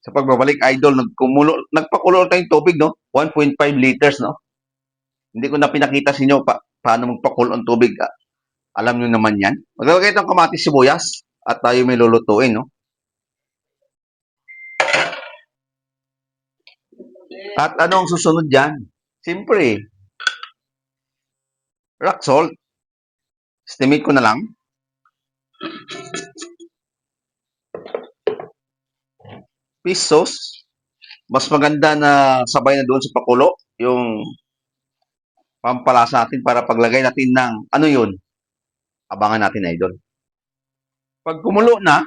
Sa pagbabalik, idol, nagpakulo tayong tubig, no? 1.5 liters, no? Hindi ko na pinakita sa inyo paano magpakulo ang tubig. Alam nyo naman yan. Maglalagay itong kamatis sibuyas at tayo may lulutuin, no? At ano ang susunod dyan? Siyempre, rock salt. Estimate ko na lang. Fish sauce. Mas maganda na sabay na doon sa pakulo yung pampalasa natin para paglagay natin ng ano yun. Abangan natin, idol. Pag kumulo na,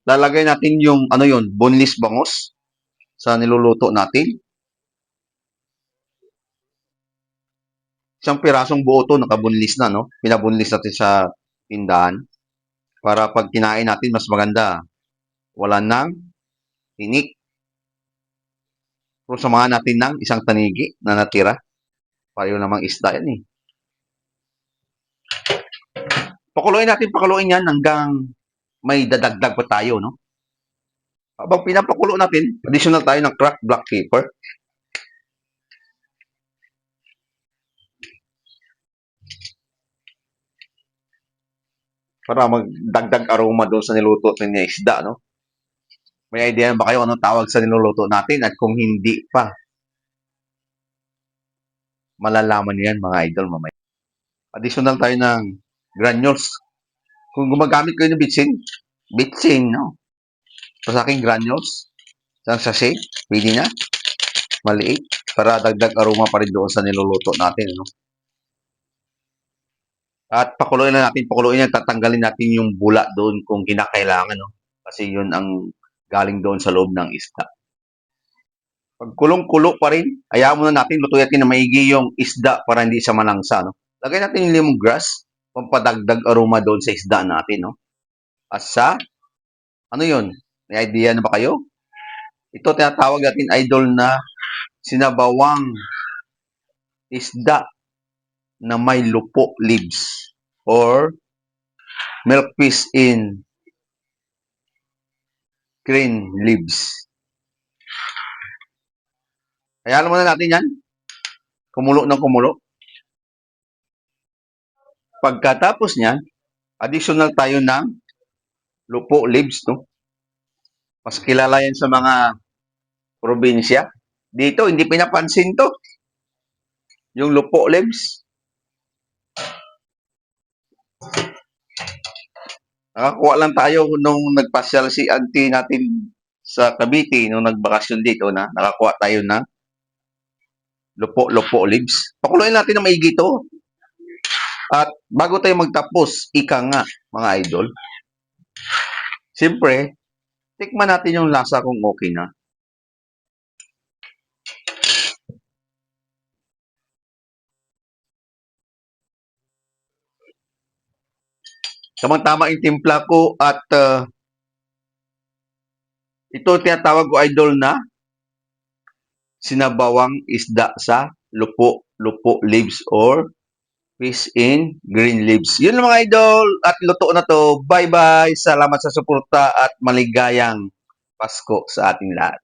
lalagay natin yung ano yun, boneless bangus sa niluluto natin. Isang pirasong buo to, nakabunlis na, no? Pinabunlis natin sa tindahan para pag kinain natin mas maganda. Wala nang tinik. Pero samahan natin ng isang tanigi na natira. Pareho namang isda yan eh. Pakuluin yan hanggang may dadagdag pa tayo, no? Habang pinapakulo natin, additional tayo ng cracked black pepper. Para magdagdag aroma doon sa niluto natin ng isda, no? May idea ba kayo anong tawag sa niluluto natin? At kung hindi pa, malalaman yan mga idol mamaya. Additional tayo ng granules. Kung gumagamit kayo ng bitsin, no? Sa aking granules, isang sachet, pwede na. Maliit, para dagdag aroma pa rin doon sa niluluto natin, no? At pakuluin yan, tatanggalin natin yung bula doon kung kinakailangan, no? Kasi yun ang galing doon sa loob ng isda. Pag kulong-kulo pa rin, hayaan muna natin, lutuin natin na maigi yung isda para hindi siya malangsa, no? Lagay natin yung lemongrass, pampadagdag aroma doon sa isda natin, no? At sa, ano yun? May idea na ba kayo? Ito tinatawag natin, idol, na sinabawang isda na may lupo leaves or milkfish in green leaves. Kaya alam na natin yan. Kumulo ng kumulo. Pagkatapos niyan, additional tayo ng lupo leaves, no? Mas kilala yan sa mga probinsya. Dito, hindi pinapansin to. Yung lupo leaves. Nakakuha lang tayo nung nagpasyal si auntie natin sa Cavite, nung nagbakasyon dito na nakakuha tayo ng lupo leaves. Pakuluin natin na maigi to. At bago tayo magtapos, ika nga, mga idol, siyempre, tikman natin yung lasa kung okay na. Tamang-tama yung timpla ko at ito tinatawag ko, idol, na sinabawang isda sa lupo leaves or fish in green leaves. Yun lang mga idol, at luto na to. Bye-bye. Salamat sa suporta at maligayang Pasko sa ating lahat.